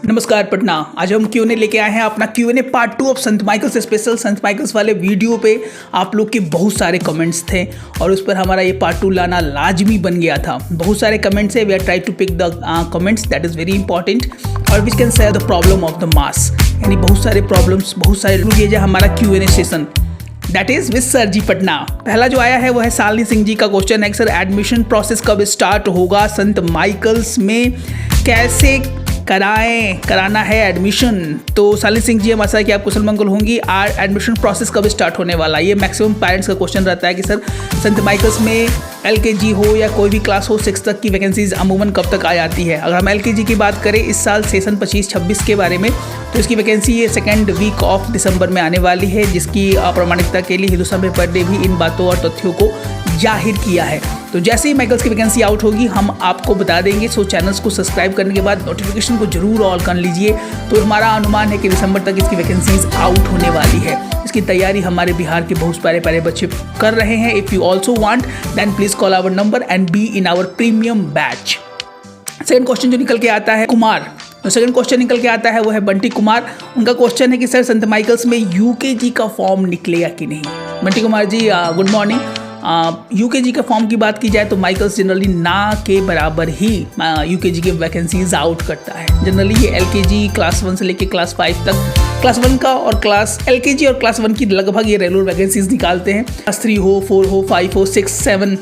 नमस्कार पटना। आज हम क्यूएनए लेके आए हैं अपना Q&A part 2 of Sant Michaels special. Sant Michaels वाले वीडियो पे आप लोग के बहुत सारे कमेंट्स थे और उस पर हमारा ये पार्ट 2 लाना लाजमी बन गया था। बहुत सारे कमेंट्स है, we are try to pick the comments that is very important और which can say the problem of the mass, यानी बहुत सारे प्रॉब्लम्स, बहुत सारे ये जो हमारा Q and A session that is with sir ji Patna. पहला जो आया है वो है शालिनी सिंह जी का क्वेश्चन है, सर एडमिशन प्रोसेस कब स्टार्ट होगा संत माइकल्स में, कैसे कराना है एडमिशन। तो शालिनी सिंह जी, हम आशा है कि आप कुशल मंगल होंगी। एडमिशन प्रोसेस कब स्टार्ट होने वाला है, ये मैक्सिमम पेरेंट्स का क्वेश्चन रहता है कि सर संत माइकल्स में एलकेजी हो या कोई भी क्लास हो 6 तक की वैकेंसीज अमूमन कब तक आ जाती है। अगर हम एलकेजी की बात करें इस साल सेशन 25-26 के बारे में, तो इसकी वैकेंसी ये सेकेंड वीक ऑफ दिसंबर में आने वाली है, जिसकी प्रामाणिकता के लिए हिंदुस्तान पेपर ने भी इन बातों और तथ्यों को जाहिर किया है। तो जैसे ही माइकल्स की वैकेंसी आउट होगी हम आपको बता देंगे। सो चैनल्स को सब्सक्राइब करने के बाद नोटिफिकेशन को जरूर ऑल कर लीजिए। तो हमारा अनुमान है कि दिसंबर तक इसकी वैकेंसीज आउट होने वाली है। इसकी तैयारी हमारे बिहार के बहुत प्यारे बच्चे कर रहे हैं। If you also want then please call our number and be in our premium batch. Second question जो निकल के आता है कुमार, तो सेकंड क्वेश्चन निकल के आता है वो है बंटी कुमार। उनका क्वेश्चन है कि सर संत माइकल्स में यूकेजी का फॉर्म निकलेगा कि नहीं। Bunty Kumar ji good morning. UKG के फॉर्म की बात की जाए तो माइकल्स जनरली ना के बराबर ही यूकेजी के वैकेंसीज आउट करता है। जनरली ये एलकेजी क्लास 1 से लेके क्लास 5 तक, क्लास 1 का और क्लास एलकेजी और क्लास 1 की लगभग ये रेगुलर वैकेंसीज निकालते हैं। क्लास 3 हो, 4 हो, 5 हो, 6, 7,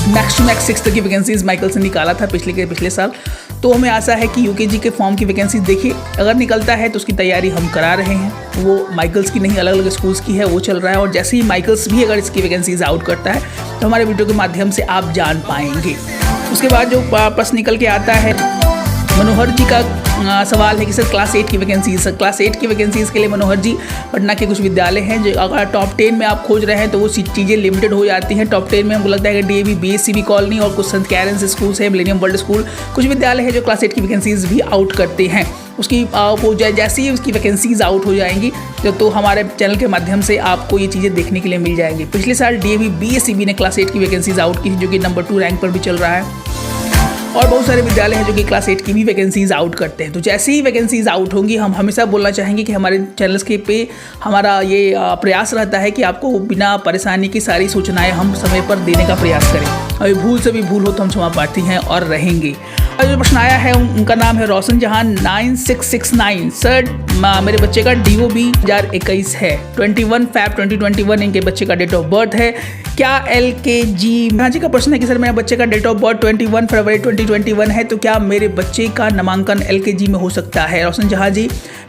मैक्स टू मैक्स 6 तक की वैकेंसीज माइकल्स ने निकाला था पिछले साल। तो हमें आशा है कि यूकेजी के फॉर्म की वैकेंसीज देखिए, अगर निकलता है तो उसकी तैयारी हम करा रहे हैं। वो माइकल्स की नहीं, अलग अलग स्कूल्स की है, वो चल रहा है। और जैसे ही माइकल्स भी अगर इसकी वैकेंसीज आउट करता है तो हमारे वीडियो के माध्यम से आप जान पाएंगे। उसके बाद जो प्रश्न निकल के आता है मनोहर जी का सवाल है कि सर क्लास 8 की वैकेंसीज, सर क्लास 8 की वैकेंसीज के लिए मनोहर जी पटना के कुछ विद्यालय हैं जो अगर टॉप 10 में आप खोज रहे हैं तो वो चीज़ें लिमिटेड हो जाती हैं। टॉप 10 में हमको लगता है कि डीएवी बीएससीबी कॉलोनी और कुछ संत कैरेंस स्कूल्स हैं, मिलेनियम वर्ल्ड स्कूल, कुछ विद्यालय हैं जो क्लास 8 की वैकेंसीज भी आउट करते हैं। उसकी वो जैसे ही उसकी वैकेंसीज आउट हो जाएंगी तो हमारे चैनल के माध्यम से आपको ये चीज़ें देखने के लिए मिल जाएंगी। पिछले साल डीएवी बीएससीबी ने क्लास 8 की वैकेंसीज आउट की, जो कि नंबर 2 रैंक पर भी चल रहा है। और बहुत सारे विद्यालय हैं जो कि क्लास 8 की भी वैकेंसीज आउट करते हैं। तो जैसे ही वैकेंसीज आउट होंगी हम हमेशा बोलना चाहेंगे कि हमारे चैनल्स के पे हमारा ये प्रयास रहता है कि आपको बिना परेशानी की सारी सूचनाएं हम समय पर देने का प्रयास करें। अभी भूल से भी भूल हो तो हम क्षमा प्रार्थी हैं और रहेंगे। जो प्रश्न आया है उनका नाम है रोशन जहां 9669। सर मेरे बच्चे का DOB 2021 है, 21 Feb 2021 इनके बच्चे का डेट ऑफ बर्थ है। क्या एलकेजी, हाँ जी का प्रश्न है कि सर मेरे बच्चे का डेट ऑफ बर्थ 21 फरवरी 2021 है, तो क्या मेरे बच्चे का नामांकन एलकेजी में हो सकता है। रोशन जहां जी,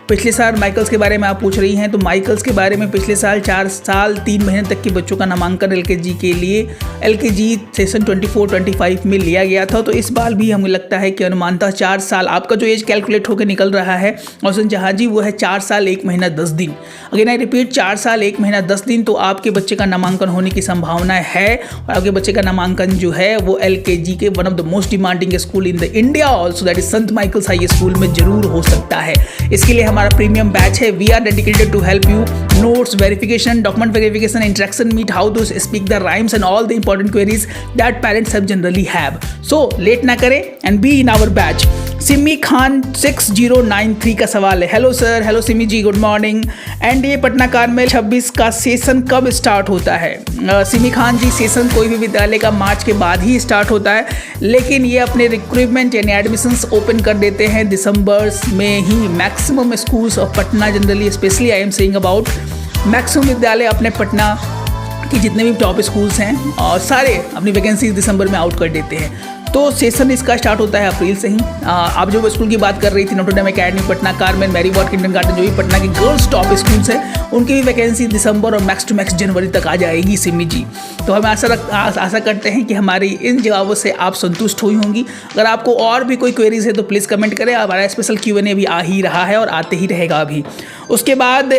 पिछले साल माइकल्स के बारे में आप पूछ रही हैं, तो माइकल्स के बारे में पिछले साल 4 साल 3 महीने तक के बच्चों का नामांकन एलकेजी के लिए एलकेजी सेशन 24-25 में लिया गया था। तो इस बार भी हमें लगता है कि अनुमानतः 4 साल आपका जो एज कैलकुलेट होकर निकल रहा है रोशन जहां जी, वो है 4 साल 1 महीना 10 दिन। अगेन आई रिपीट, 4 साल 1 महीना 10 दिन। तो आपके बच्चे का नामांकन होने की संभावना है और आपके बच्चे का नामांकन जो है वो एलकेजी के one of the most demanding school in the India also, that is संत माइकल्स हाई स्कूल में जरूर हो सकता है। इसके लिए हमारा प्रीमियम बैच है। We are dedicated to help you, notes verification, document verification, interaction meet, how to speak the rhymes and all the important queries that parents have generally have. So let ना करें and be in our batch. Simi Khan 6093 का सवाल है, hello sir, hello Simi ji, good morning. N D A Patna Carmel 26 का session कब start होता है। सिमी खान जी, session कोई भी विद्यालय का मार्च के बाद ही स्टार्ट होता है, लेकिन ये अपने रिक्रूटमेंट यानी एडमिशन्स ओपन कर देते हैं दिसंबर में ही। Maximum schools of Patna generally, specially I am saying about maximum विद्यालय अपने पटना कि जितने भी टॉप स्कूल्स हैं और सारे अपनी वैकेंसीज दिसंबर में आउट कर देते हैं। तो सेशन इसका स्टार्ट होता है अप्रैल से ही। आप जो स्कूल की बात कर रही थी, Notre Dame academy Patna, Carmel, Mary Ward kindergarten, जो भी पटना की गर्ल्स टॉप स्कूल्स हैं, उनकी भी वैकेंसी दिसंबर और मैक्स टू मैक्स जनवरी तक आ जाएगी सिमी जी। तो हम आशा करते हैं कि हमारी इन जवाबों से आप संतुष्ट हुई होंगी। अगर आपको और भी कोई क्वेरीज है तो प्लीज़ कमेंट करें। हमारा स्पेशल Q&A भी आ ही रहा है और आते ही रहेगा अभी। उसके बाद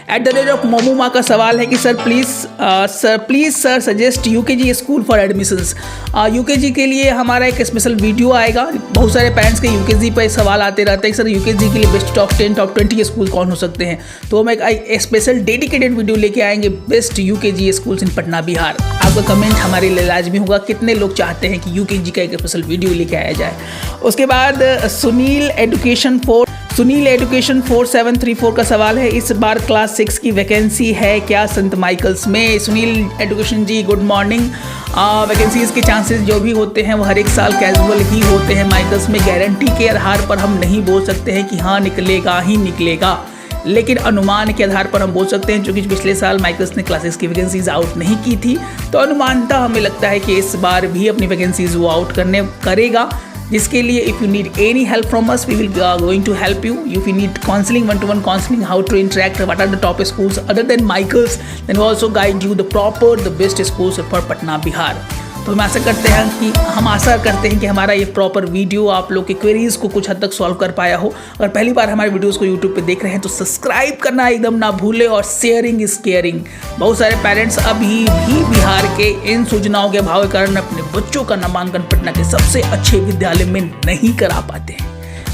@ मोमूमा का सवाल है कि sir please sir suggest UKG school for admissions. UKG के लिए हमारा एक स्पेशल वीडियो आएगा। बहुत सारे पेरेंट्स के यूकेजी पर सवाल आते रहते हैं कि सर यूकेजी के लिए बेस्ट टॉप 10 टॉप 20 स्कूल कौन हो सकते हैं। तो हम एक स्पेशल डेडिकेटेड वीडियो लेके आएंगे, best UKG schools in Patna Bihar. आपका कमेंट हमारे लिए लाजमी होगा, कितने लोग चाहते हैं कि यूकेजी का एक स्पेशल वीडियो लेके आया जाए। उसके बाद सुनील एजुकेशन 4734 का सवाल है, इस बार क्लास 6 की वैकेंसी है क्या सेंट माइकल्स में? सुनील एजुकेशन जी, गुड मॉर्निंग। वैकेंसीज के चांसेस जो भी होते हैं वो हर एक साल कैजुअल ही होते हैं माइकल्स में। गारंटी के आधार पर हम नहीं बोल सकते हैं कि हाँ निकलेगा ही निकलेगा, लेकिन अनुमान के आधार पर हम बोल सकते हैं। क्योंकि पिछले साल माइकल्स ने क्लासेस की वैकेंसीज आउट नहीं की थी, तो अनुमानता हमें लगता है कि इस बार भी अपनी वैकेंसीज वो आउट करेगा। जिसके लिए if you need any help from us, we will going to help you. If you need counselling, 1-to-1 counselling, how to interact, what are the top schools other than Michael's, then we also guide you the best schools for Patna Bihar. तो हम आशा करते हैं कि हमारा ये proper video आप लोग के क्वेरीज को कुछ हद तक सॉल्व कर पाया हो। अगर पहली बार हमारे वीडियोस को यूट्यूब पे देख रहे हैं तो सब्सक्राइब करना एकदम ना भूले, और शेयरिंग इज केयरिंग। बहुत सारे पेरेंट्स अभी भी बिहार के इन सूचनाओं के अभाव के कारण अपने बच्चों का नामांकन पटना के सबसे अच्छे विद्यालय में नहीं करा पाते हैं।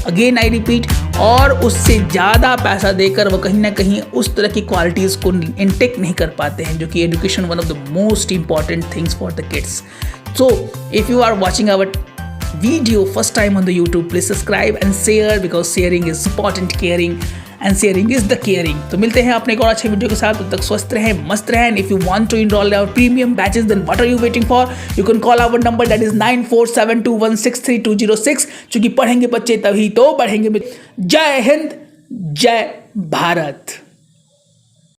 अगेन आई रिपीट, और उससे ज़्यादा पैसा देकर वो कहीं ना कहीं उस तरह की क्वालिटीज़ को इनटेक नहीं कर पाते हैं, जो कि education one of the most important things for the kids. So if you are watching our video first time on the YouTube, please subscribe and share, because sharing is important, caring and sharing is the caring. तो मिलते हैं अपने एक और अच्छे video के साथ, तब तक स्वस्थ रहें, मस्त रहें। And if you want to enrol our premium batches, then what are you waiting for? You can call our number, that is 9472163206। क्योंकि पढ़ेंगे बच्चे तभी तो बढ़ेंगे। जय हिंद, जय भारत।